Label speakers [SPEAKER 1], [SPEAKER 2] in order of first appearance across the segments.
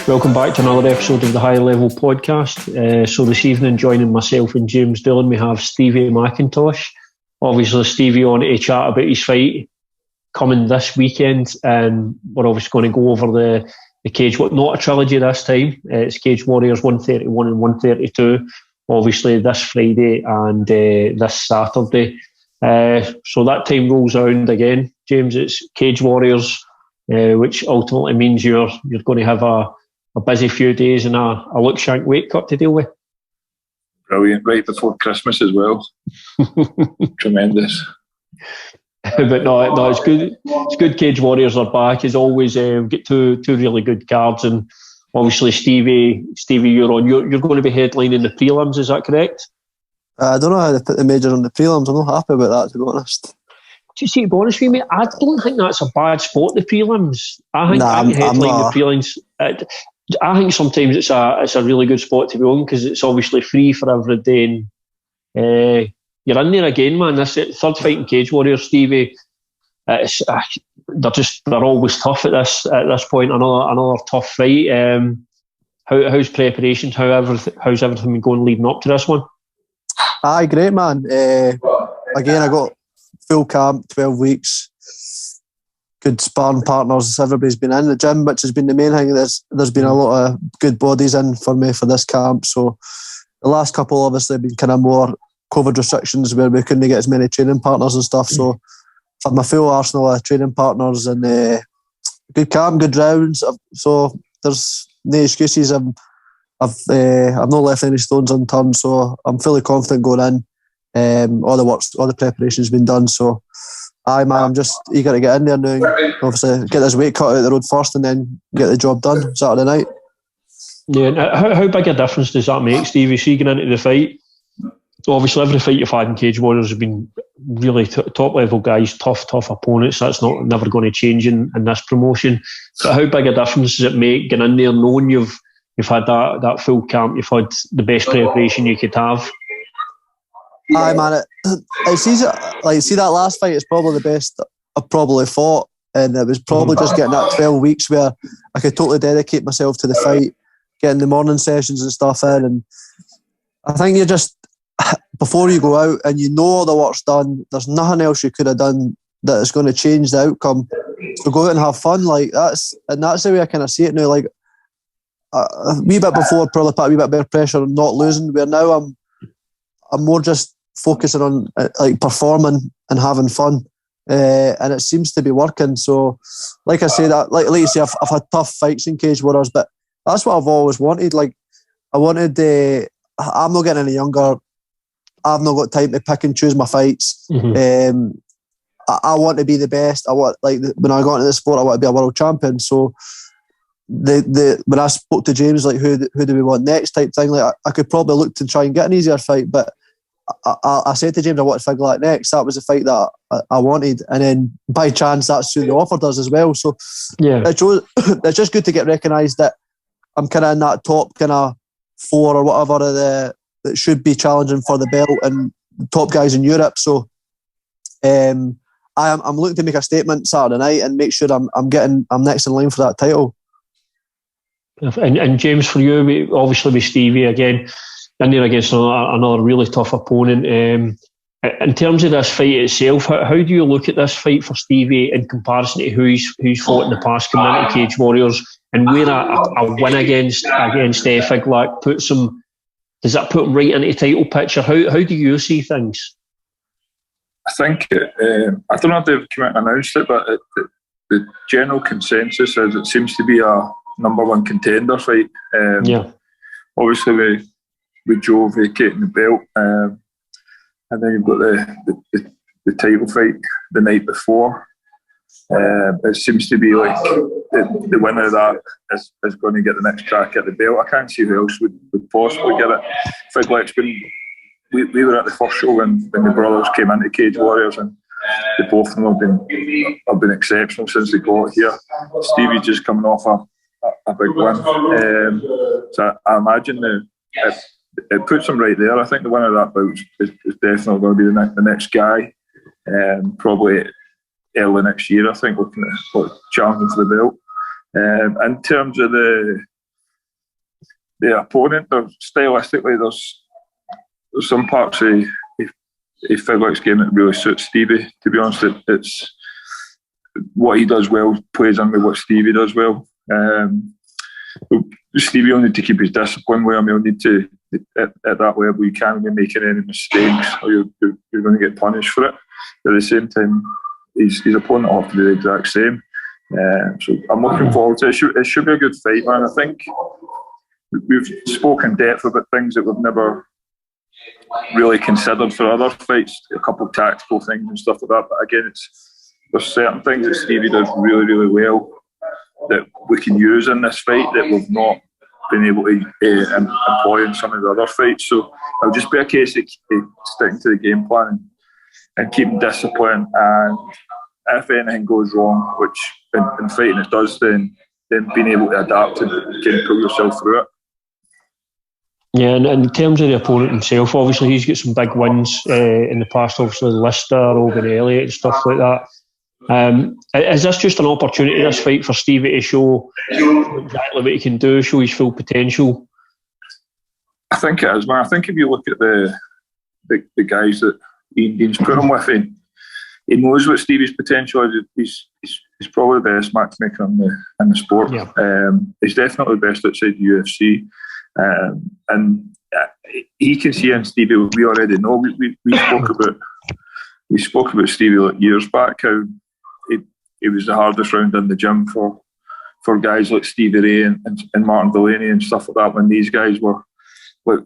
[SPEAKER 1] Welcome back to another episode of the Higher Level Podcast. So this evening, joining myself and James Dillon, we have Stevie Mcintosh. Obviously, Stevie on to chat about his fight coming this weekend, and we're obviously going to go over the cage, not a trilogy this time. It's CageWarriors 131 and 132. Obviously, this Friday and this Saturday. So that time rolls around again, James. It's CageWarriors, which ultimately means you're going to have a busy few days and a Luke Shanks weight cut to deal with.
[SPEAKER 2] Brilliant, right before Christmas as well. Tremendous.
[SPEAKER 1] But no, it's good. It's good. CageWarriors are back as always. We've got two really good cards, and obviously Stevie, you're on. You're going to be headlining the prelims. Is that correct?
[SPEAKER 3] I don't know how they put the major on the prelims. I'm not happy about that, to be honest.
[SPEAKER 1] To be honest with you, mate, I don't think that's a bad spot. The prelims. I think headlining the prelims. I think sometimes it's a really good spot to be on because it's obviously free for every day. And, you're in there again, man. This third fight in CageWarriors, Stevie. They're always tough at this point. Another tough fight. How's preparations? How's everything been going leading up to this one?
[SPEAKER 3] Aye, great, man. Again, I got full camp, 12 weeks. Good sparring partners. Everybody's been in the gym, which has been the main thing. There's been a lot of good bodies in for me for this camp. So the last couple obviously have been kind of more COVID restrictions where we couldn't get as many training partners and stuff. So I've had my full arsenal of training partners and good camp, good rounds. So there's no excuses. I've not left any stones unturned. So I'm fully confident going in. All the preparation's been done. So aye, man, I'm just eager to get in there now. Obviously, get this weight cut out of the road first and then get the job done Saturday night.
[SPEAKER 1] Yeah, how big a difference does that make, Stevie? So you get into the fight. Obviously, every fight you've had in CageWarriors have been really top level guys, tough opponents. That's never going to change in this promotion. But how big a difference does it make getting in there, knowing you've had that full camp, you've had the best preparation you could have?
[SPEAKER 3] Aye, man. It's easy. See that last fight is probably the best I've probably fought, and it was probably just getting that 12 weeks where I could totally dedicate myself to the fight, getting the morning sessions and stuff in. And I think you just, before you go out and you know all the work's done, there's nothing else you could have done that is going to change the outcome. So go out and have fun. That's the way I kind of see it now. Like a wee bit before, probably put a wee bit more pressure on not losing. Where now I'm more just focusing on performing and having fun, and it seems to be working. So, like I say, that like you say, I've had tough fights in CageWarriors, but that's what I've always wanted. Like I wanted, I'm not getting any younger. I've not got time to pick and choose my fights. Mm-hmm. I want to be the best. I want when I got into the sport, I want to be a world champion. So, when I spoke to James, like who do we want next type thing, like I could probably look to try and get an easier fight, but I said to James I wanted Figlak next. That was the fight that I wanted, and then by chance that's who they offered us as well. So yeah, it's just good to get recognised that I'm kind of in that top kind of 4 or whatever that should be challenging for the belt and the top guys in Europe. So I'm looking to make a statement Saturday night and make sure I'm next in line for that title.
[SPEAKER 1] And James, for you, obviously with Stevie again, in there against another really tough opponent. In terms of this fight itself, how do you look at this fight for Stevie in comparison to who's fought in the past coming into CageWarriors, and where a win against Figlak puts him? Does that put him right into the title picture? How do you see things?
[SPEAKER 2] I think I don't know if they've come out and announced it, but the general consensus is it seems to be a number 1 contender fight. Obviously with Joe vacating the belt, and then you've got the title fight the night before. It seems to be like the winner of that is going to get the next crack at the belt. I can't see who else would possibly get it. Figlak's been. We were at the first show when the brothers came into CageWarriors, and the both of them have been exceptional since they got here. Stevie's just coming off a big win, so I imagine it puts him right there. I think the winner of that bout is definitely going to be the next guy, probably early next year. I think looking at challenging for the belt. In terms of the the opponent. Stylistically, there's some parts of Figlak's game that really suits Stevie. To be honest, it's what he does well plays in with what Stevie does well. Stevie will need to keep his discipline well. He'll need to, at that level, you can't be making any mistakes or you're going to get punished for it. At the same time, his opponent will have to do the exact same. So I'm looking forward to it. It should be a good fight, man. I think we've spoken in depth about things that we've never really considered for other fights, a couple of tactical things and stuff like that. But again, there's certain things that Stevie does really, really well that we can use in this fight that we've not been able to employ in some of the other fights. So it'll just be a case of sticking to the game plan and keeping discipline. And if anything goes wrong, which in fighting it does, then being able to adapt and pull yourself through it.
[SPEAKER 1] Yeah, and in terms of the opponent himself, obviously he's got some big wins in the past, obviously Lister, Oban Elliott and stuff like that. Is this just an opportunity, this fight, for Stevie to show exactly what he can do, show his full potential?
[SPEAKER 2] I think it is, man. I think if you look at the guys that Ian Dean's put him with, he knows what Stevie's potential is. He's probably the best matchmaker in the sport. Yeah. He's definitely the best outside the UFC. And he can see in Stevie what we already know. We spoke about Stevie like years back, how it was the hardest round in the gym for guys like Stevie Ray and Martin Delaney and stuff like that, when these guys were like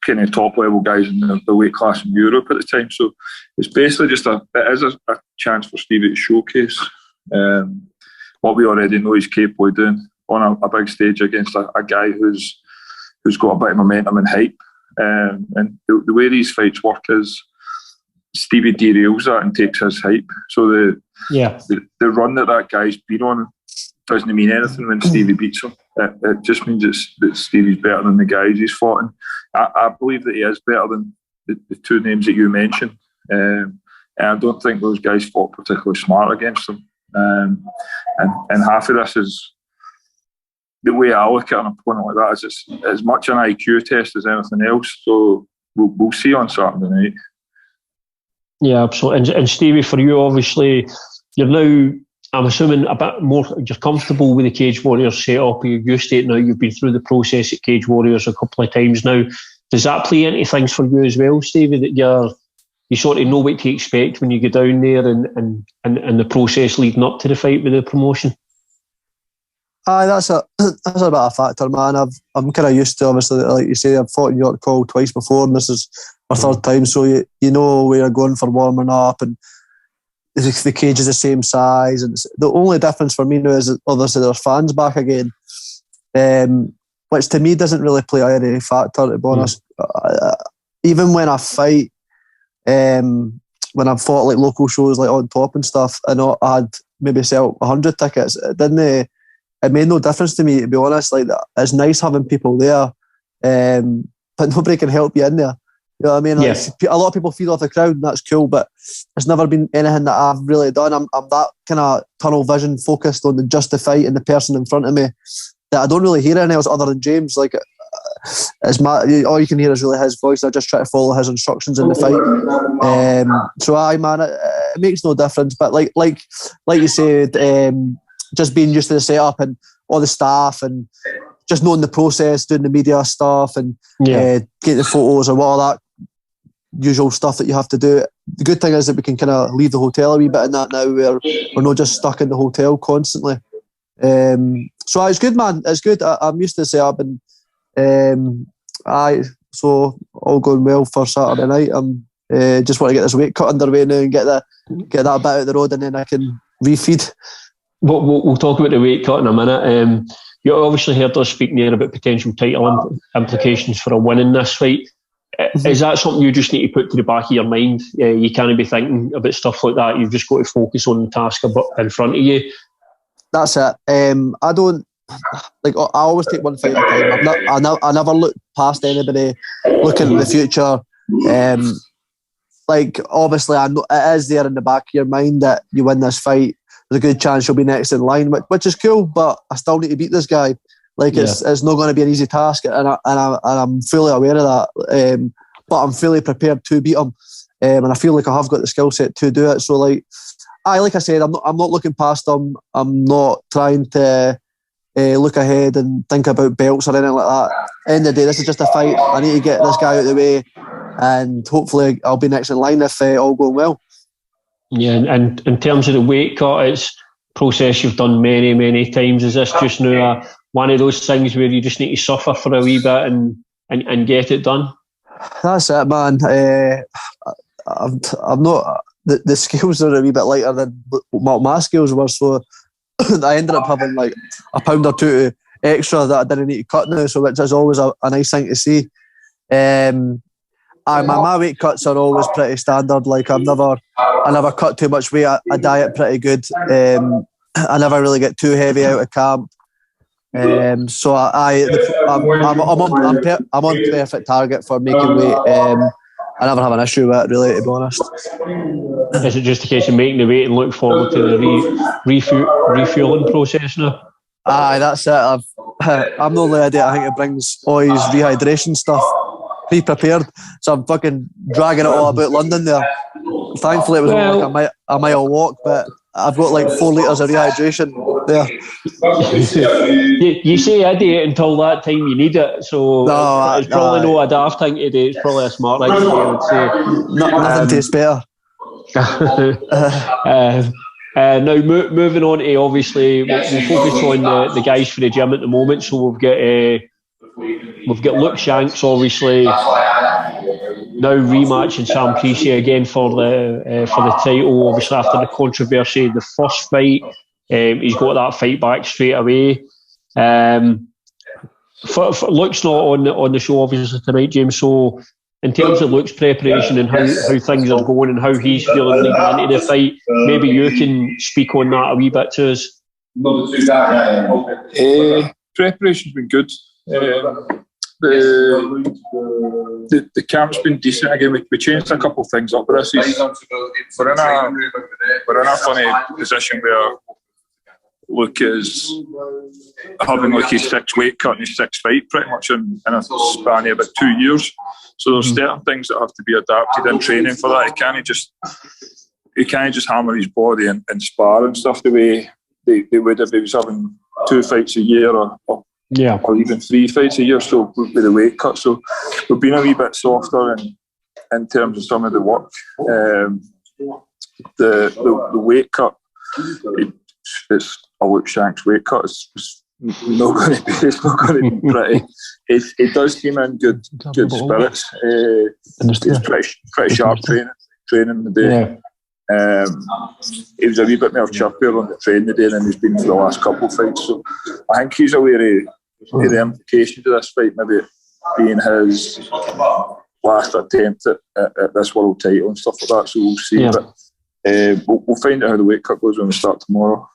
[SPEAKER 2] kind of top level guys in the weight class in Europe at the time. So it's basically just a chance for Stevie to showcase what we already know he's capable of doing on a big stage against a guy who's got a bit of momentum and hype. And the way these fights work is Stevie derails that and takes his hype. So the run that guy's been on doesn't mean anything when Stevie beats him. It just means that Stevie's better than the guys he's fought. And I believe that he is better than the two names that you mentioned. And I don't think those guys fought particularly smart against him. And half of this is, the way I look at an opponent like that, is it's as much an IQ test as anything else. So we'll see on Saturday night.
[SPEAKER 1] Yeah, absolutely. And Stevie, for you, obviously, you're now, I'm assuming, a bit more, you're comfortable with the Cage Warriors setup. You're used to it now. You've been through the process at Cage Warriors a couple of times now. Does that play into things for you as well, Stevie, that you sort of know what to expect when you go down there and the process leading up to the fight with the promotion?
[SPEAKER 3] Aye, that's a bit of a factor, man. I'm kind of used to, obviously, like you say, I've fought in York Hall twice before, and this is my third time, so you know where you're going for warming up, and the cage is the same size. And the only difference for me now is that obviously there's fans back again, which to me doesn't really play any factor, to be honest. Even when I fight, when I've fought like local shows like On Top and stuff, I know I had maybe sell 100 tickets. It made no difference to me, to be honest. Like, it's nice having people there, but nobody can help you in there. You know what I mean? Like, a lot of people feed off the crowd, and that's cool, but it's never been anything that I've really done. I'm that kind of tunnel vision focused on just the fight and the person in front of me that I don't really hear anything else other than James. Like, all you can hear is really his voice. I just try to follow his instructions in the fight. So aye, man, it makes no difference. But like you said, just being used to the setup and all the staff and just knowing the process, doing the media stuff and getting the photos and all that usual stuff that you have to do. The good thing is that we can kind of leave the hotel a wee bit in that now, where we're not just stuck in the hotel constantly. So it's good, man. It's good. I'm used to the setup, and so all going well for Saturday night. I'm just want to get this weight cut underway now and get that bit out the road, and then I can refeed.
[SPEAKER 1] We'll talk about the weight cut in a minute. You obviously heard us speaking there about potential title implications for a win in this fight. Is that something you just need to put to the back of your mind? You can't be thinking about stuff like that. You've just got to focus on the task in front of you. That's it.
[SPEAKER 3] I don't like. I always take one fight at a time. I never look past anybody. Looking at the future. Like, obviously, I know it is there in the back of your mind that you win this fight, there's a good chance you'll be next in line, which is cool. But I still need to beat this guy. Like it's not going to be an easy task, and I'm fully aware of that. But I'm fully prepared to beat him, and I feel like I have got the skill set to do it. So like I said, I'm not looking past him. I'm not trying to look ahead and think about belts or anything like that. End of the day, this is just a fight. I need to get this guy out of the way, and hopefully I'll be next in line if all going well.
[SPEAKER 1] Yeah, and in terms of the weight cut, it's a process you've done many times. Is this just now one of those things where you just need to suffer for a wee bit and get it done?
[SPEAKER 3] That's it, man. I'm not. The scales are a wee bit lighter than my scales were, so I ended up having like a pound or two extra that I didn't need to cut now, so which is always a nice thing to see. My weight cuts are always pretty standard. Like I never cut too much weight. I diet pretty good. I never really get too heavy out of camp. So I'm on perfect target for making weight. I never have an issue with it, really, to be honest.
[SPEAKER 1] Is it just a case of making the weight and look forward to the refueling process now?
[SPEAKER 3] Aye, that's it. I'm the only idiot I think it brings all his rehydration stuff pre-prepared, so I'm fucking dragging it all about London there. Thankfully it was only like a mile walk, but I've got like 4 litres of rehydration there.
[SPEAKER 1] You say idiot until that time you need it, so it's probably not a daft thing to do, it's probably a smart thing to do, I would say.
[SPEAKER 3] Nothing tastes better.
[SPEAKER 1] Now moving on to, obviously we'll focus on the guys for the gym at the moment. So we've got Luke Shanks, obviously now rematching Sam Creasy again for the title, obviously after the controversy the first fight. He's got that fight back straight away. Luke's not on the show obviously tonight, James, so in terms of Luke's preparation and how things are going and how he's feeling leading into the fight, maybe you can speak on that a wee bit to us.
[SPEAKER 2] Preparation's been good. The camp's been decent. Again, we changed a couple of things up with this. We're in a funny position where Luke is having like his 6th weight cut in his 6th fight, pretty much in a span of about 2 years. So there's certain things that have to be adapted in training for that. He can't just hammer his body and spar and stuff the way they would if he was having 2 fights a year or even 3 fights a year. So with the weight cut, so we've been a wee bit softer in terms of some of the work. The weight cut, it's a Luke Shanks weight cut. It's not going to be pretty. It does seem in good spirits. It's pretty sharp training today. He was a wee bit more chippier on the train today than he's been for the last couple of fights. So I think he's aware of the implications of this fight, maybe being his last attempt at this world title and stuff like that. So we'll see. But we'll find out how the weight cut goes when we start tomorrow.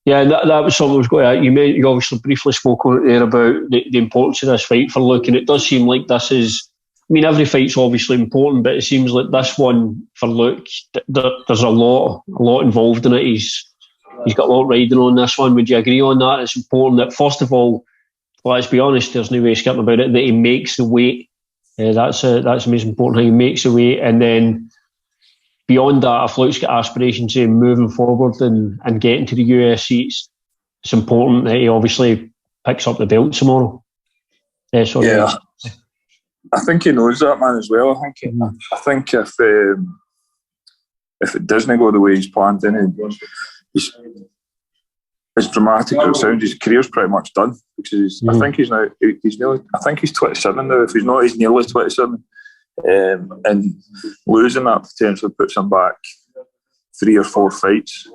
[SPEAKER 1] Yeah, that was something I was going to. You obviously briefly spoke on it there about the importance of this fight for Luke, and it does seem like this is. I mean, every fight's obviously important, but it seems like this one for Luke, there's a lot involved in it. He's got a lot riding on this one. Would you agree on that? It's important that, first of all, let's be honest, there's no way skipping about it, that he makes the weight. That's the most important thing. He makes the weight, and then beyond that, if Luke's got aspirations of moving forward and getting to the UFC, it's important that he obviously picks up the belt tomorrow.
[SPEAKER 2] I think he knows that, man, as well. I think if it doesn't go the way he's planned, then he's as dramatic as it sounds, his career's pretty much done. Because I think he's 27 now. If he's not, he's nearly 27. And losing that potentially puts him back 3 or 4 fights.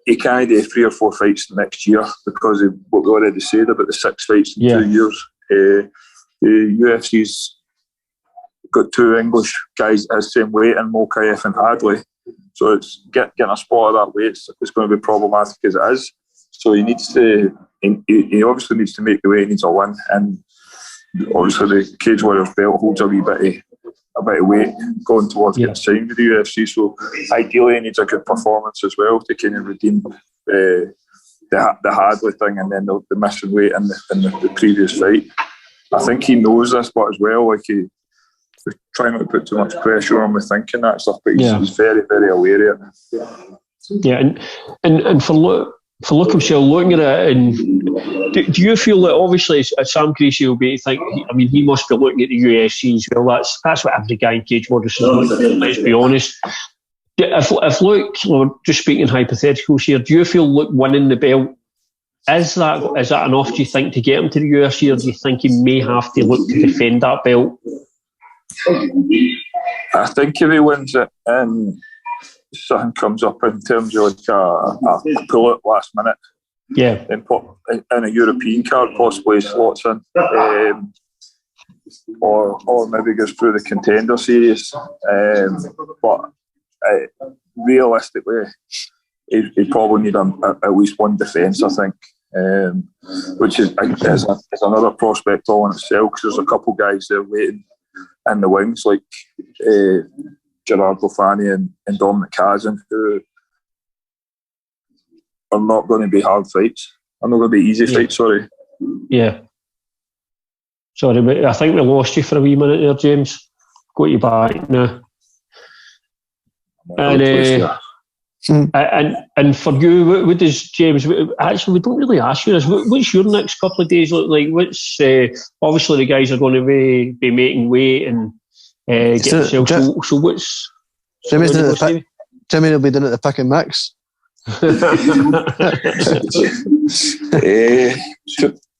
[SPEAKER 2] He can't do 3 or 4 fights next year because of what we already said about the 6 fights in 2 years. The UFC's got 2 English guys at the same weight in Mokaev and Hadley, so it's getting a spot of that weight. It's going to be problematic as it is. So he obviously needs to make the weight. He needs a win, and obviously the CageWarriors belt holds a bit of weight going towards getting signed with the UFC. So ideally, he needs a good performance as well to kind of redeem the Hadley thing, and then the missing weight in the previous fight. I think he knows this, but as well, like we're trying not to put too much pressure on with thinking that stuff, but he's very, very aware of it.
[SPEAKER 1] Yeah, and for Luke himself, looking at it, and do you feel that obviously Sam Creasy will be thinking? I mean, he must be looking at the UFC as well. That's what every guy in CageWarriors is looking at. Let's be honest. If Luke, just speaking hypotheticals here, do you feel Luke winning the belt, is that enough, do you think, to get him to the UFC, or do you think he may have to look to defend that belt?
[SPEAKER 2] I think if he wins it and something comes up in terms of like a pull it last minute, then put in a European card, possibly slots in, or maybe goes through the contender series, but realistically he probably need at least one defence, I think, which is another prospect all in itself, because there's a couple guys there waiting in the wings, like Gerardo Fani and Dominic Kazan, who are not going to be hard fights. Are not going to be easy fights, sorry.
[SPEAKER 1] Yeah. Sorry, but I think we lost you for a wee minute there, James. Got you back now. And for you, what does James? Actually, we don't really ask you this. What's your next couple of days look like? What's obviously the guys are going to be making weight and get themselves. So what's
[SPEAKER 3] Jimmy will be doing it the pick and mix.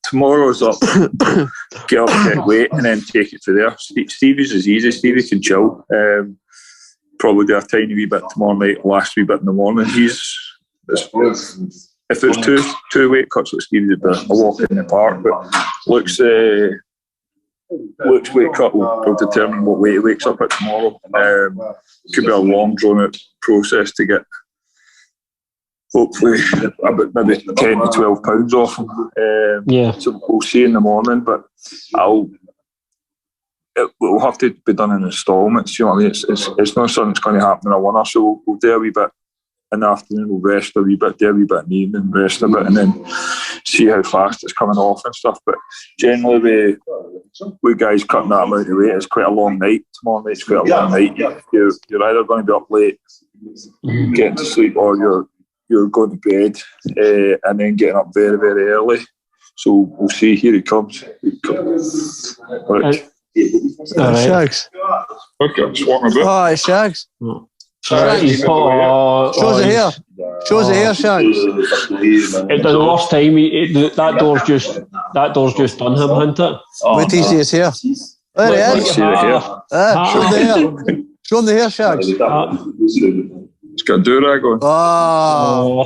[SPEAKER 2] Tomorrow's up. Get up, get weight, and then take it to there. Stevie's is easy. Stevie can chill. Probably do a tiny wee bit tomorrow night, last wee bit in the morning. If it's two weight cuts, like Stevie's a walk in the park, but Luke's weight cut will determine what weight he wakes up at tomorrow. Could be a long, drawn out process to get hopefully about maybe 10 to 12 pounds off him. So we'll see in the morning, but it will have to be done in instalments. You know what I mean? It's not something that's going to happen in a winner. So we'll do a wee bit in the afternoon, we'll rest a wee bit, do a wee bit in the evening, rest a bit, and then see how fast it's coming off and stuff. But generally, we guys cutting that amount of weight, it's quite a long night. Tomorrow night's quite a long night. You're either going to be up late, getting to sleep, or you're going to bed and then getting up very, very early. So we'll see. Here he comes.
[SPEAKER 3] Shags.
[SPEAKER 2] Okay, swung a bit.
[SPEAKER 3] Oh, it's Shags.
[SPEAKER 1] Shows
[SPEAKER 3] the hair. Shows the hair, Shags.
[SPEAKER 1] The last time that door's just done him, hasn't it?
[SPEAKER 3] Wait till you see his hair. There he is.
[SPEAKER 2] See the hair.
[SPEAKER 3] Show him the hair. Show him the hair, Shags.
[SPEAKER 2] It's got a do-rag on.
[SPEAKER 3] Oh.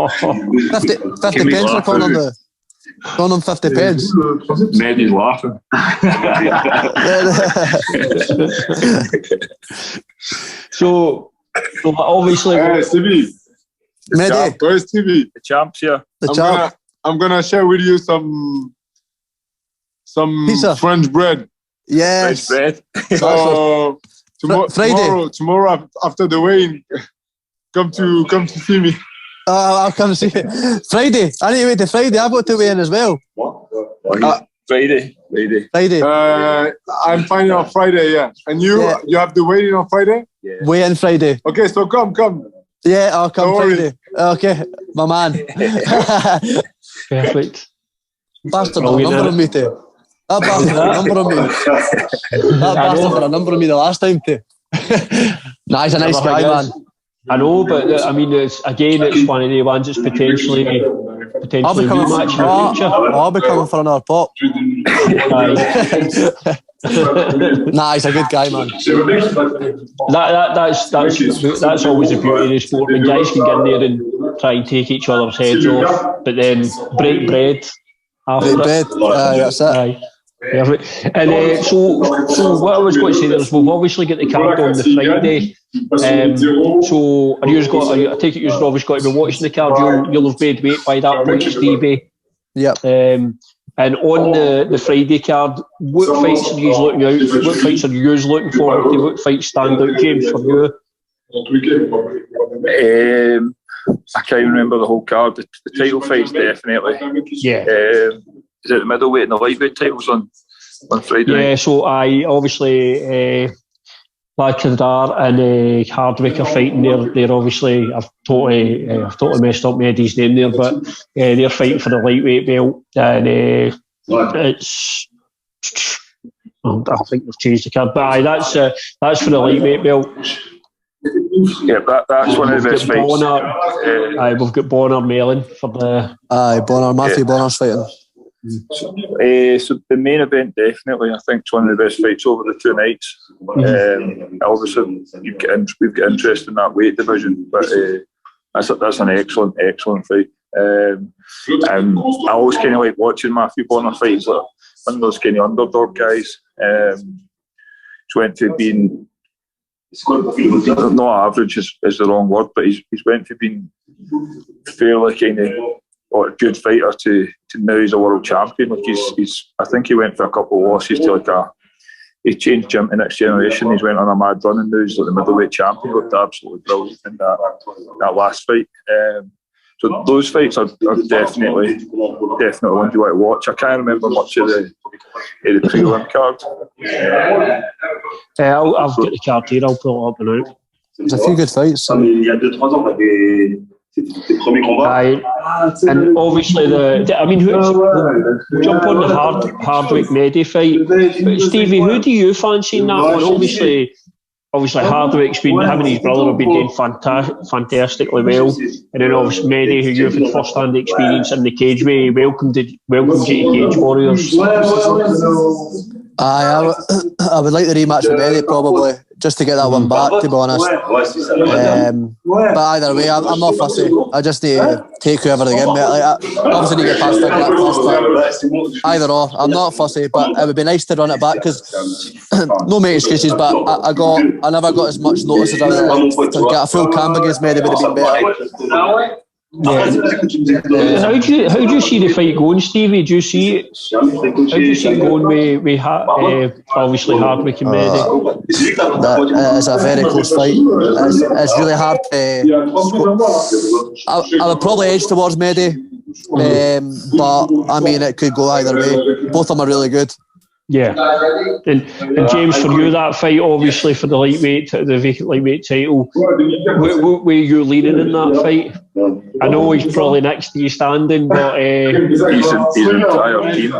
[SPEAKER 3] 50 pence for calling him calling him 50 pence.
[SPEAKER 2] Maddie's laughing.
[SPEAKER 1] So obviously,
[SPEAKER 2] Stevie.
[SPEAKER 3] Maddie.
[SPEAKER 2] Where's Stevie? The champ's here.
[SPEAKER 4] I'm gonna share with you some
[SPEAKER 3] pizza.
[SPEAKER 4] French bread.
[SPEAKER 3] Yes.
[SPEAKER 2] French bread.
[SPEAKER 3] Friday.
[SPEAKER 4] Tomorrow after the weigh-in, come to see me.
[SPEAKER 3] I'll come see you. Friday. I need to wait till Friday. I've got to weigh in as well.
[SPEAKER 2] Friday.
[SPEAKER 4] I'm finding on Friday, yeah. And you have the weigh-in on Friday?
[SPEAKER 3] Yeah. Weigh-in Friday.
[SPEAKER 4] Okay, so come.
[SPEAKER 3] Yeah, I'll come Friday. Okay, my man.
[SPEAKER 1] Perfect.
[SPEAKER 3] Bastard got a number on me too. That bastard got a number on me. That bastard got a number on me the last time too. Nah, he's a nice guy, man.
[SPEAKER 1] I know, but I mean, it's one of the ones that's potentially rematch in the future.
[SPEAKER 3] I'll be coming for another pop. Nah, he's a good guy, man.
[SPEAKER 1] That's always the beauty of the sport. When guys can get in there and try and take each other's heads off, but then break bread after.
[SPEAKER 3] That's it.
[SPEAKER 1] Perfect. And so what I was going to say there is we've obviously got the card on the Friday. So I take it you've obviously got to be watching the card. You'll have made weight by that point, Stevie.
[SPEAKER 3] Yep.
[SPEAKER 1] And on the Friday card, what fights are you looking out? What fights are you looking forward to? What fights stand out, James, for you?
[SPEAKER 2] I can't even remember the whole card. The title fight's definitely.
[SPEAKER 1] Yeah.
[SPEAKER 2] Is it the middleweight and the lightweight titles on Friday night?
[SPEAKER 1] Yeah, so I obviously Ladkadar and Hardwick are fighting. They're obviously I've totally messed up Mehdi's name there, but they're fighting for the lightweight belt, and it's. I think they've changed the card, but that's for the lightweight belt.
[SPEAKER 2] Yeah, that's one of the best fights.
[SPEAKER 1] We've got Bonner Mellon for the.
[SPEAKER 3] Matthew Bonner's fighting.
[SPEAKER 2] So the main event definitely, I think, it's one of the best fights over the 2 nights. Obviously, we've got interest in that weight division, but that's an excellent fight. And I always kind of like watching Matthew Bonner fights, like one of those kind of underdog guys. He's went to being not average is the wrong word, but he's went to being fairly kind of a good fighter to now he's a world champion. Like he's I think he went for a couple of losses to he changed gym to Next Generation. He's went on a mad run and now he's like the middleweight champion. Looked absolutely brilliant in that last fight. So those fights are definitely ones you want to watch. I can't remember much of the prelim card.
[SPEAKER 1] I've got the card here. I'll pull it up and out.
[SPEAKER 3] There's a few good fights.
[SPEAKER 1] And obviously jump on the Hardwick Mehdi fight. But Stevie, who do you fancy in that one? Obviously Hardwick's him and his brother have been doing fantastically well, and then obviously Mehdi, who you've had first-hand experience in the cage way, welcome you to Cage Warriors.
[SPEAKER 3] I would like the rematch with Mehdi probably, just to get that one back, to be honest. But either way, I'm not fussy. I just need to take whoever they give me. Obviously need to get past Figlak first time. Either or, I'm not fussy, but it would be nice to run it back because no make excuses, but I never got as much notice as I would like. To get a full camp against Mehdi would have been better.
[SPEAKER 1] Yeah. How do you see the fight going, Stevie? Do you see it? How do you see it going with obviously Hardwick and Mehdi?
[SPEAKER 3] That is a very close fight. It's really hard I would probably edge towards Mehdi, but I mean it could go either way. Both of them are really good.
[SPEAKER 1] Yeah, and James, for you that fight, obviously for the vacant lightweight title, where you leaning in that fight? I know he's probably next to you standing, but
[SPEAKER 2] he's an entire team.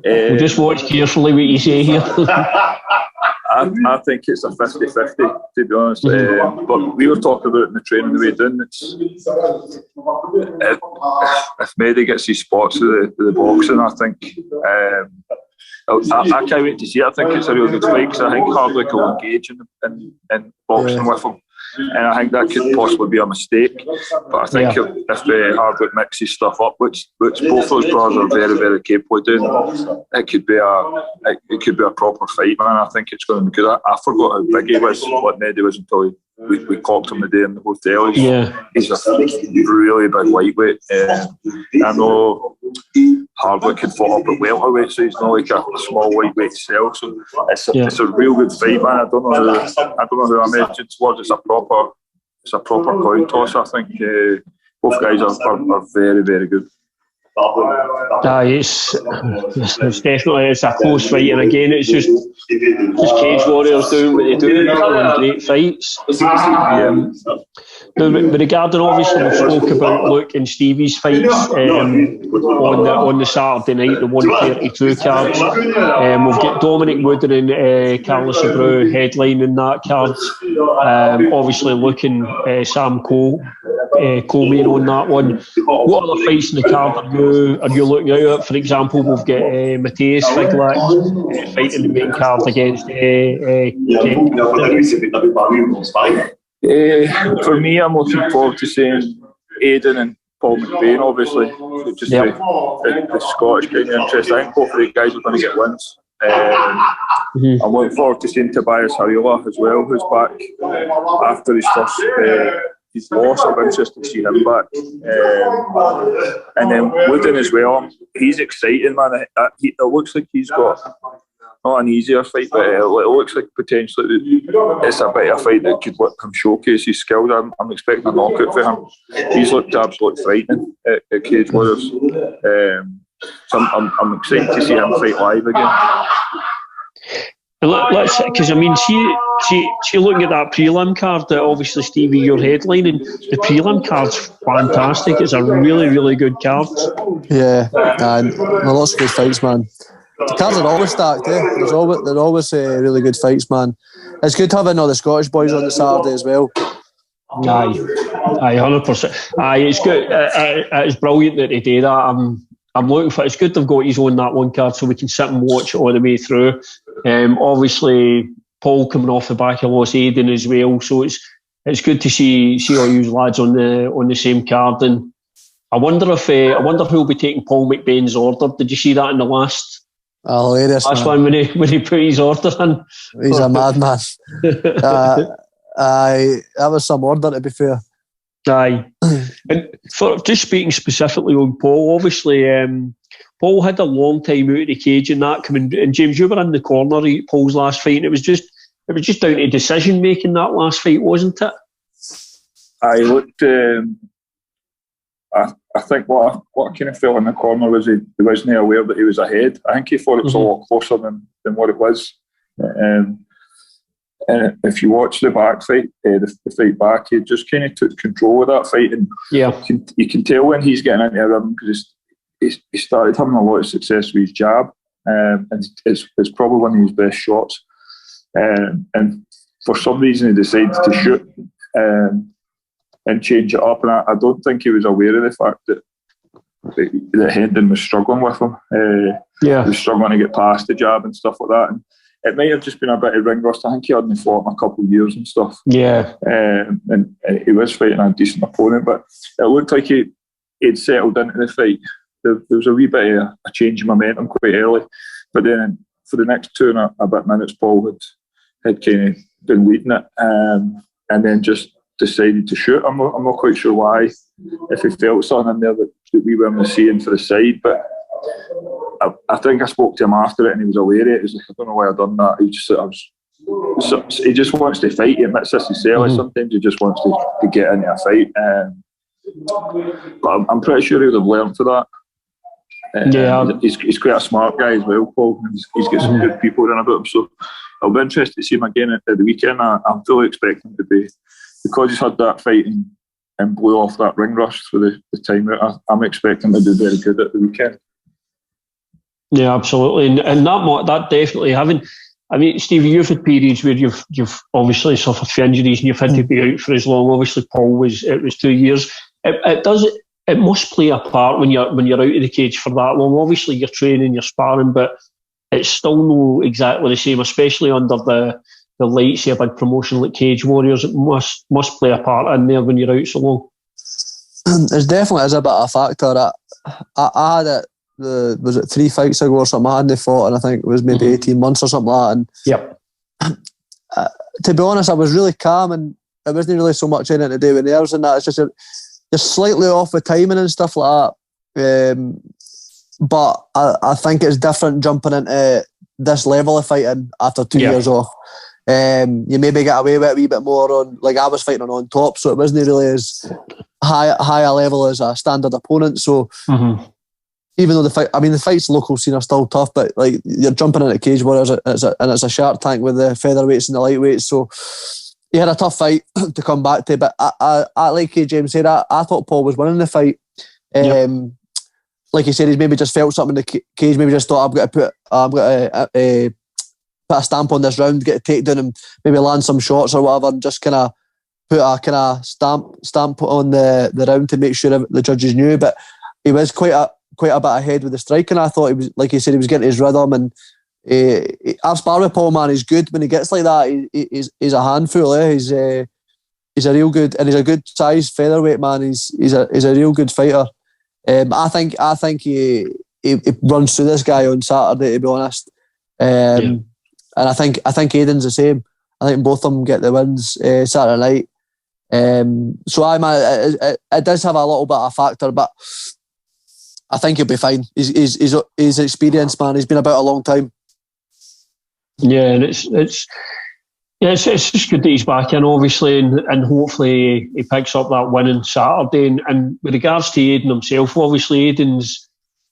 [SPEAKER 1] We'll just watch carefully what you say here.
[SPEAKER 2] I think it's a 50-50, to be honest. But we were talking about it in the training the way down. If Mehdi gets his spots with the boxing, I think I can't wait to see it. I think it's a real good fight because I think Hardwick will engage in boxing with him. And I think that could possibly be a mistake. But I think if Hardwick mixes stuff up, which both those brothers are very, very capable of doing, it could be a proper fight, man. I think it's going to be good. I forgot how big he was, what Mehdi was until we clocked him the day in the hotel. He's a really big lightweight. I know Hardwick had fought up at welterweight, so he's not like a small lightweight himself. So it's a real good fight, man. I don't know who I'm edging towards. It's a proper coin toss. I think both guys are very, very good.
[SPEAKER 1] It's definitely a close fight, and again it's just Cage Warriors doing what they do, putting great fights. Now, regarding obviously we spoke about Luke and Stevie's fights on the Saturday night, the 132 cards. We've got Dominic Wooden and Carlos Abreu headlining that card. Obviously looking Sam co-main on that one. What other fights in the card are you looking out at? For example, we've got Michal Figlak fighting the main card against
[SPEAKER 2] for me, I'm looking forward to seeing Aidan and Paul McBain, obviously. Just the Scottish kind of interest. I think both of the guys are going to get wins. I'm looking forward to seeing Tobias Harila as well, who's back after his first his loss. I'm interested to see him back. And then Wooden as well. He's exciting, man. It looks like he's got not an easier fight, but it looks like potentially it's a better fight that could let him showcase his skills. I'm expecting a knockout for him. He's looked absolutely frightening at Cage Warriors. So I'm excited to see him fight live again.
[SPEAKER 1] Let's, because I mean, see, looking at that prelim card that obviously Stevie you're headlining, the prelim card's fantastic. It's a really, really good card.
[SPEAKER 3] Yeah, and lots of good fights, man. The cards are always stacked, eh? They're always really good fights, man. It's good having all the Scottish boys on the Saturday as well.
[SPEAKER 1] Aye, 100%. Aye, it's good. It's brilliant that they do that. I'm looking for. It's good they've got his own that one card so we can sit and watch it all the way through. Obviously, Paul coming off the back of Lost Aiden as well, so it's good to see all you lads on the same card. And I wonder who'll be taking Paul McBain's order. Did you see that in the last?
[SPEAKER 3] Hilarious,
[SPEAKER 1] last one when he put his order in.
[SPEAKER 3] He's a madman. Aye, that was some order, to be fair.
[SPEAKER 1] Aye. And for just speaking specifically on Paul, obviously Paul had a long time out of the cage and that coming. And James, you were in the corner at Paul's last fight, and it was just down to decision making that last fight, wasn't it?
[SPEAKER 2] I looked. I think what I kind of felt in the corner was he wasn't aware that he was ahead. I think he thought it was a lot closer than what it was. If you watch the back fight, the fight back, he just kind of took control of that fight, and you can tell when he's getting into a rhythm because he started having a lot of success with his jab, and it's probably one of his best shots. And for some reason, he decided to shoot and change it up, and I don't think he was aware of the fact that Hendon was struggling with him. He was struggling to get past the jab and stuff like that. And it might have just been a bit of ring rust. I think he hadn't fought in a couple of years and stuff. Yeah. And he was fighting a decent opponent, but it looked like he'd settled into the fight. There was a wee bit of a change in momentum quite early, but then for the next 2 and a bit minutes, Paul had kind of been leading it, and then just decided to shoot. I'm not quite sure why, if he felt something in there that we weren't seeing for the side, but I think I spoke to him after it and he was aware of it. He was like, I don't know why I've done that. He just wants to fight. He admits this himself. Sometimes he just wants to get into a fight. But I'm pretty sure he would have learned for that. He's quite a smart guy as well, Paul. He's got some good people around about him. So I'll be interested to see him again at the weekend. I'm fully expecting him to be, because he's had that fight and blew off that ring rust for the time out. I'm expecting him to do very good at the weekend.
[SPEAKER 1] Yeah, absolutely, and that definitely having. I mean, Stevie, you've had periods where you've obviously suffered from injuries and you've had to be out for as long. Obviously, Paul was 2 years. It must play a part when you're out of the cage for that long. Obviously, you're training, you're sparring, but it's still not exactly the same, especially under the lights of a big promotion like CageWarriors. It must play a part in there when you're out so long.
[SPEAKER 3] There's definitely is a bit of a factor. I had it. Was it 3 fights ago or something? I hadn't fought, and I think it was maybe 18 months or something like that. And to be honest, I was really calm, and it wasn't really so much in it to do with nerves and that. It's just you're slightly off with timing and stuff like that. But I think it's different jumping into this level of fighting after 2 years off. You maybe get away with it a wee bit more on, like I was fighting on top, so it wasn't really as high a level as a standard opponent. So. Even though the fights local scene are still tough, but like you're jumping into CageWarriors and it's a shark tank with the featherweights and the lightweights. So he had a tough fight to come back to. But I like James said, I thought Paul was winning the fight. Like he said, he's maybe just felt something in the cage. Maybe just thought I'm going to put a stamp on this round, get a takedown, and maybe land some shots or whatever, and just kind of put a kind of stamp on the round to make sure the judges knew. But he was quite a bit ahead with the striking. I thought he was, like he said, he was getting his rhythm, and I've sparred with Paul, man. He's good when he gets like that. He's a handful. He's a real good, and he's a good size featherweight, man. He's a real good fighter. I think he runs through this guy on Saturday, to be honest. And I think Aiden's the same. I think both of them get the wins Saturday night. So it does have a little bit of a factor, but I think he'll be fine. He's experienced, man. He's been about a long time.
[SPEAKER 1] Yeah, and it's just good that he's back in, obviously, and hopefully he picks up that win on Saturday. And with regards to Aidan himself, obviously Aidan's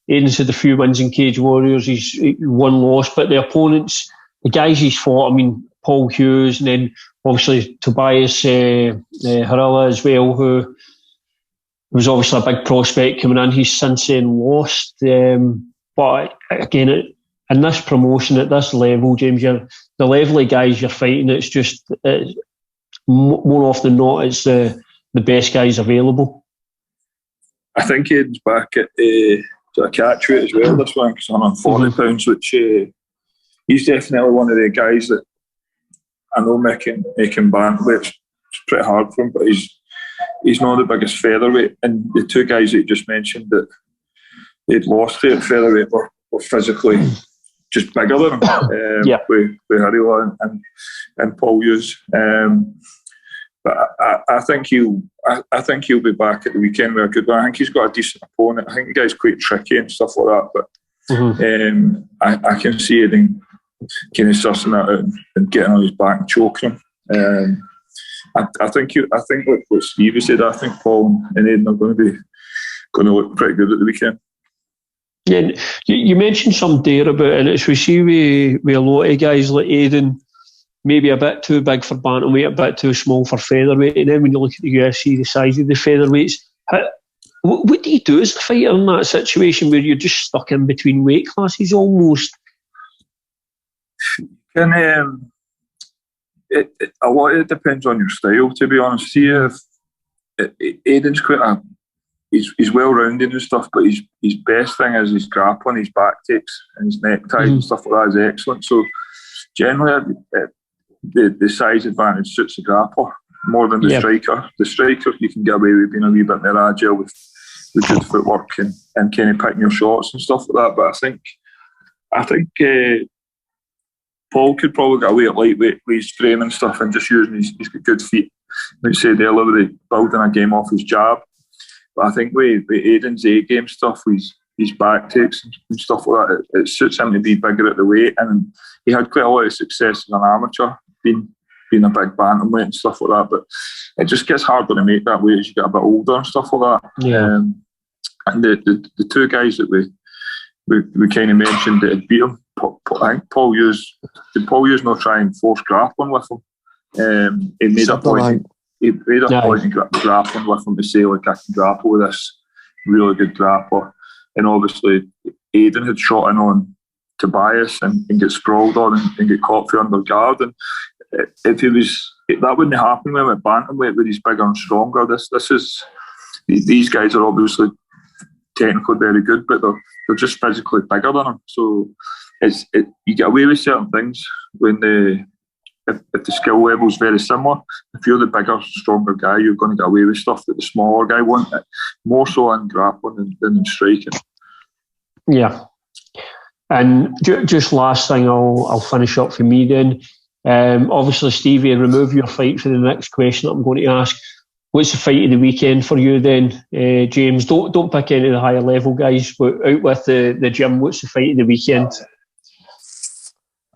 [SPEAKER 1] had a few wins in Cage Warriors. He's one loss, but the opponents, the guys he's fought, I mean, Paul Hughes, and then obviously Tobias Harilla as well, who was obviously a big prospect coming in. He's since then lost. But again, in this promotion, at this level, James, the level of guys you're fighting, it's just more often than not, it's the best guys available.
[SPEAKER 2] I think Aidan's back at a catch weight as well this one, because I'm on £40, which he's definitely one of the guys that I know making bantamweight. It's pretty hard for him, but he's not the biggest featherweight. And the two guys that you just mentioned that they'd lost to at featherweight were physically just bigger than him. With Harila and Paul Hughes. But I think he'll be back at the weekend with a good one. I think he's got a decent opponent. I think the guy's quite tricky and stuff like that. But I can see Aidan kind of sussing that out and getting on his back and choking him. I think what Stevie said. I think Paul and Aidan are going to look pretty good at the weekend.
[SPEAKER 1] Yeah, you mentioned some there about, and it's we see with a lot of guys like Aidan, maybe a bit too big for bantamweight, a bit too small for featherweight, and then when you look at the UFC, the size of the featherweights, what do you do as a fighter in that situation where you're just stuck in between weight classes almost?
[SPEAKER 2] A lot of it depends on your style, to be honest. See, if Aidan's quite he's well rounded and stuff, but his best thing is his grappling, his back takes and his neck ties and stuff like that is excellent. So generally, the size advantage suits the grappler more than the striker. The striker, you can get away with being a wee bit more agile with good footwork and kind of picking your shots and stuff like that. But I think Paul could probably get away at lightweight with his frame and stuff and just using he's got good feet. Like you said earlier, building a game off his jab. But I think with Aidan's A-game stuff, his back takes and stuff like that, it suits him to be bigger at the weight. And he had quite a lot of success as an amateur, being a big bantamweight and stuff like that. But it just gets harder to make that weight as you get a bit older and stuff like that.
[SPEAKER 1] Yeah.
[SPEAKER 2] And the two guys that we kind of mentioned that had beat him, I think Paul Hughes not try and force grappling with him. He made a point. He made a point in grappling with him to say, like, I can grapple with this really good grappler. And obviously, Aidan had shot in on Tobias and get sprawled on and get caught for under guard. And if he was, that wouldn't happen when at bantamweight, where he's bigger and stronger. These guys are obviously technically very good, but they're just physically bigger than him. So you get away with certain things when if the skill level is very similar. If you're the bigger, stronger guy, you're going to get away with stuff that the smaller guy won't. More so in grappling than in striking.
[SPEAKER 1] Yeah. And just last thing, I'll finish up for me then. Obviously, Stevie, remove your fight for the next question that I'm going to ask. What's the fight of the weekend for you then, James? Don't pick any of the higher level guys, but out with the gym, what's the fight of the weekend?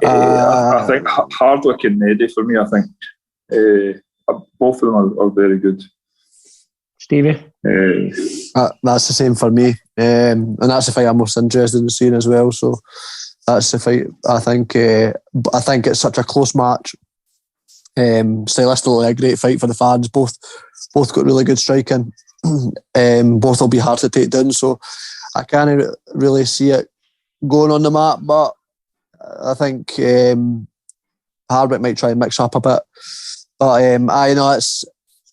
[SPEAKER 2] I think Hardwick and Neddy for me. I think both of them are very good.
[SPEAKER 1] Stevie?
[SPEAKER 3] That's the same for me, and that's the fight I'm most interested in seeing as well. So that's the fight. I think it's such a close match. Stylistically, a great fight for the fans. Both got really good striking. Both will be hard to take down. So I can't really see it going on the map, but I think Hardwick might try and mix up a bit. But I know it's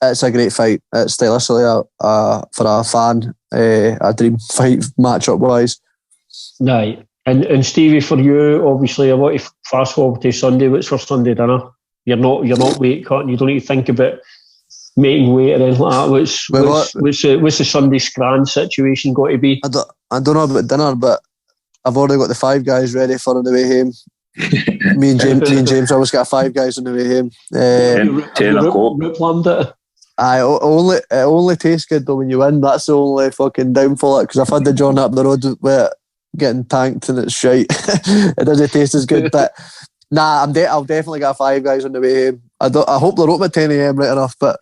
[SPEAKER 3] a great fight. It's stylistically for a fan, a dream fight matchup wise.
[SPEAKER 1] Right. And Stevie, for you, obviously, I want to fast forward to Sunday. What's for Sunday dinner? You're not weight cutting. You don't need to think about making weight or anything like that. What's the Sunday scran situation got to be?
[SPEAKER 3] I don't know about dinner, but I've already got the 5 guys ready for on the way home. Me and James always got 5 guys on the way home.
[SPEAKER 2] 10 o'clock.
[SPEAKER 1] Planned it.
[SPEAKER 3] It only tastes good though when you win. That's the only fucking downfall, because I've had the journey up the road with getting tanked and it's shite. It doesn't taste as good. But Nah, I'll definitely get a Five Guys on the way home. I hope they're open at 10 a.m. right enough, but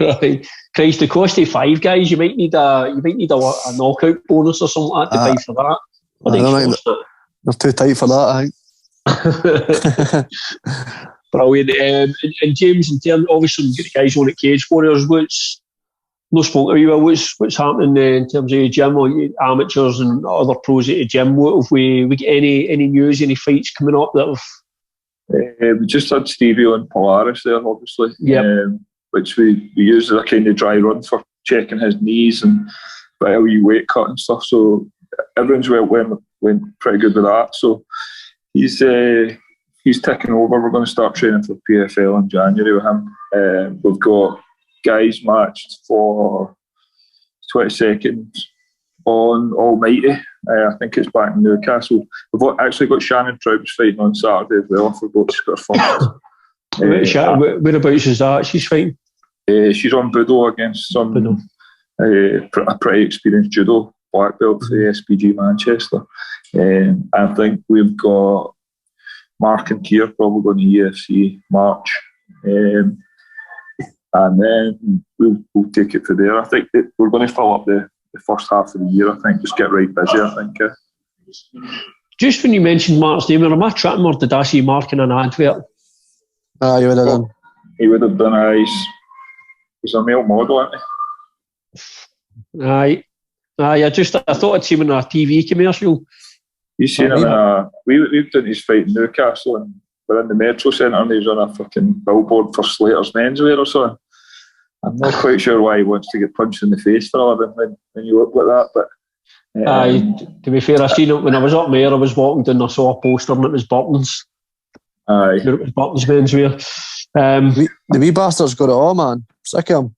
[SPEAKER 1] right. Christ, the cost of Five Guys, you might need a knockout bonus or something like that to pay for that.
[SPEAKER 3] I don't think they're too tight for that, I think.
[SPEAKER 1] Brilliant. And James, in terms, obviously, you've got the guys on at Cage Warriors. What's happening in terms of your gym, or amateurs and other pros at the gym? What have we got any news, any fights coming up that have?
[SPEAKER 2] We just had Stevie on Polaris there, obviously, which we use as a kind of dry run for checking his knees and a wee weight cut and stuff. So everyone's went pretty good with that. So he's taking over. We're going to start training for PFL in January with him. We've got guys matched for 22nd on Almighty. I think it's back in Newcastle. We've actually got Shannon Troups fighting on Saturday as well for both Scottish.
[SPEAKER 1] Whereabouts is that? She's fighting?
[SPEAKER 2] She's on Budo against some a pretty experienced judo black belt for the SPG Manchester. I think we've got Mark and Keir probably going to UFC March. And then we'll take it from there. I think that we're going to fill up the first half of the year, I think. Just get right busy, I think.
[SPEAKER 1] Just when you mentioned Mark's name, am I tripping, or did I see Mark in an advert?
[SPEAKER 3] You would have done.
[SPEAKER 2] He would have done. He's a male model, isn't he?
[SPEAKER 1] Aye. I thought I'd seen him in a TV commercial.
[SPEAKER 2] You've seen him in we've done his fight in Newcastle, and we're in the Metro Centre, and he's on a fucking billboard for Slater's menswear or something. I'm not quite sure why he wants to get punched in the face for a living when you look like that, but...
[SPEAKER 1] to be fair, I seen it when I was up there. I was walking down, I saw a poster and it was Burton's.
[SPEAKER 2] Aye.
[SPEAKER 1] It was Burton's menswear.
[SPEAKER 3] The wee bastard's got it all, man. Sick of him.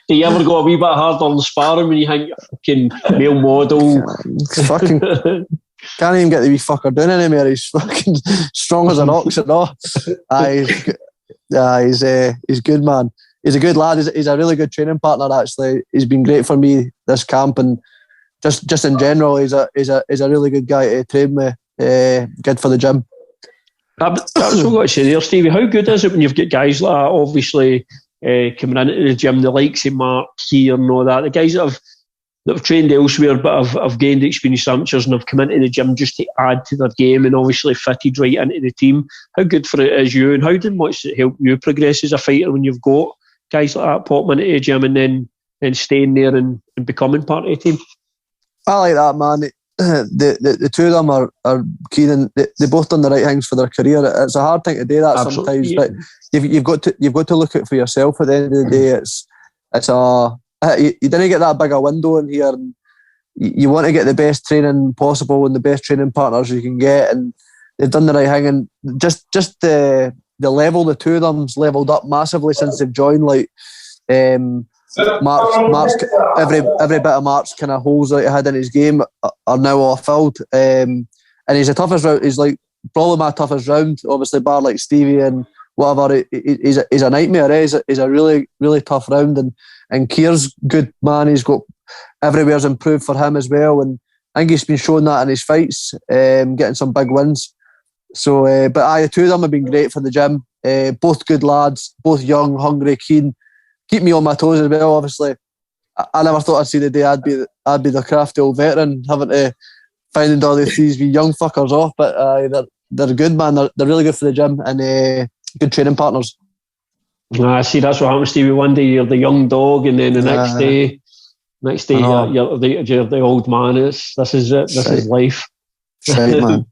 [SPEAKER 1] do you ever go a wee bit harder on the sparring when you think you're fucking male model?
[SPEAKER 3] Fucking can't even get the wee fucker doing anymore. He's fucking strong as an ox and all. He's good, man. He's a good lad. He's a really good training partner, actually. He's been great for me this camp, and just in general, he's a really good guy to train with. Good for the gym.
[SPEAKER 1] That's what I've got to say there, Stevie. How good is it when you've got guys like that, obviously, coming into the gym, the likes of Mark here and all that, the guys that have trained elsewhere but have gained experience amateurs and have come into the gym just to add to their game and obviously fitted right into the team? How good for it is you, and how much does it help you progress as a fighter when you've got guys like that popping into the gym and then staying there and becoming part of the team?
[SPEAKER 3] I like that, man. The two of them are keen, and they both done the right things for their career. It's a hard thing to do that sometimes, but you've got to look at it for yourself. At the end of the day, you didn't get that big a window in here, and you want to get the best training possible and the best training partners you can get, and they've done the right thing. And just the level, the two of them's leveled up massively since they've joined. Like Mark's every bit of Mark's kind of holes that he had in his game are now all filled, and he's the toughest round. He's like probably my toughest round, obviously bar like Stevie and whatever. He's a nightmare. He's a really, really tough round, and Keir's good, man. He's got everywhere's improved for him as well, and I think he's been showing that in his fights, getting some big wins. So, but the two of them have been great for the gym. Both good lads, both young, hungry, keen. Keep me on my toes as well. Obviously, I never thought I'd see the day I'd be the crafty old veteran having to find all these wee young fuckers off. But they're good, man. They're really good for the gym and good training partners.
[SPEAKER 1] I see. That's what happens to you. One day you're the young dog, and then the next day you're the old man. This is it. This is life.
[SPEAKER 3] Right, man.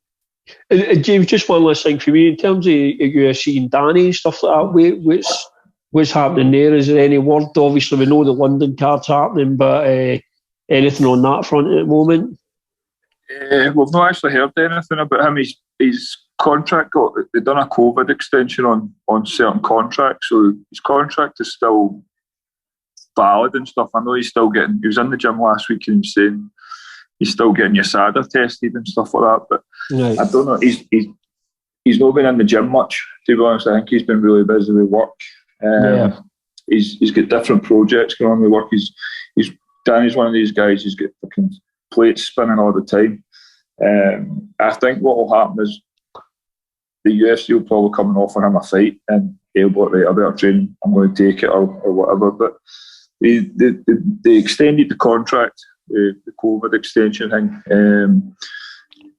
[SPEAKER 1] James, just one last thing for me in terms of UFC and Danny and stuff like that. What's happening there? Is there any word? Obviously, we know the London card's happening, but anything on that front at the moment?
[SPEAKER 2] We've not actually heard anything about him. His contract they've done a COVID extension on certain contracts, so his contract is still valid and stuff. I know he was in the gym last week and he was saying he's still getting your SADA tested and stuff like that, but right. I don't know. He's not been in the gym much, to be honest. I think he's been really busy with work. He's got different projects going on with work. Danny's one of these guys. He's got fucking plates spinning all the time. I think what will happen is the UFC will probably come and offer him a fight, and he'll be like, right, I better train, I'm going to take it or whatever. But they extended the contract, the COVID extension thing,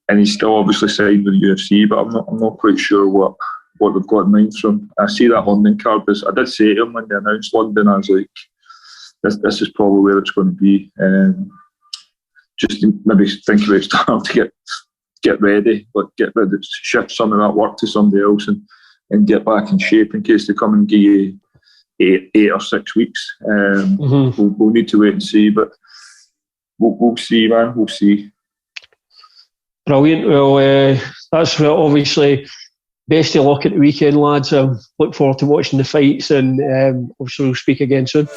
[SPEAKER 2] and he's still obviously signed with the UFC, but I'm not quite sure what they've got in mind from. I see that London card. I did say to him when they announced London, I was like, this is probably where it's going to be. Just maybe think about starting to get ready, but get ready to shift some of that work to somebody else and get back in shape in case they come and give you 8 or 6 weeks. We'll need to wait and see, but we'll see, man. We'll see.
[SPEAKER 1] Brilliant. Well, that's obviously best of luck at the weekend, lads. Look forward to watching the fights, and obviously we'll speak again soon.